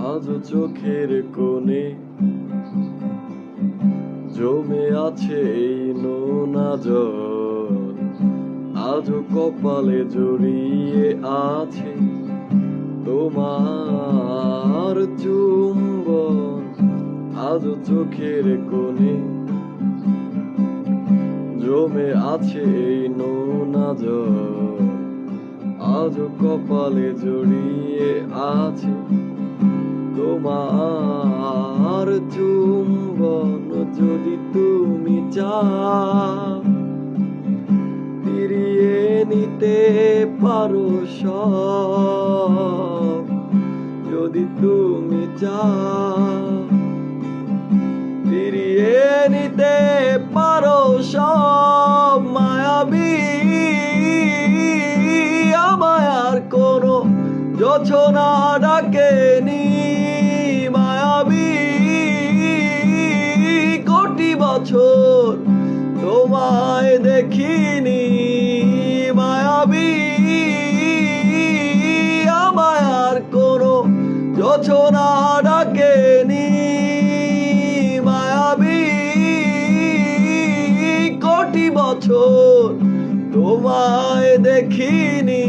আজও চোখের কোণে জমে আছে এই নোনা জল, আজও কপালে জড়িয়ে আছে তোমার চুম্বন। আজও চোখের কোণে জমে আছে এই নোনা জল, আজও কপালে জড়িয়ে আছে তোমার চুম্বন। যদি তুমি চাও ফিরিয়ে নিতে পারো সব, যদি তুমি চাও ফিরিয়ে নিতে পারো সব। মায়াবী আমায় আর কোনো জোছনা ডাকেনি, মায়াবী কোটি বছর তোমায় দেখিনি। মায়াবী আমায় আর কোনো জোছনা ডাকেনি, মায়াবী কোটি বছর তোমায় দেখিনি।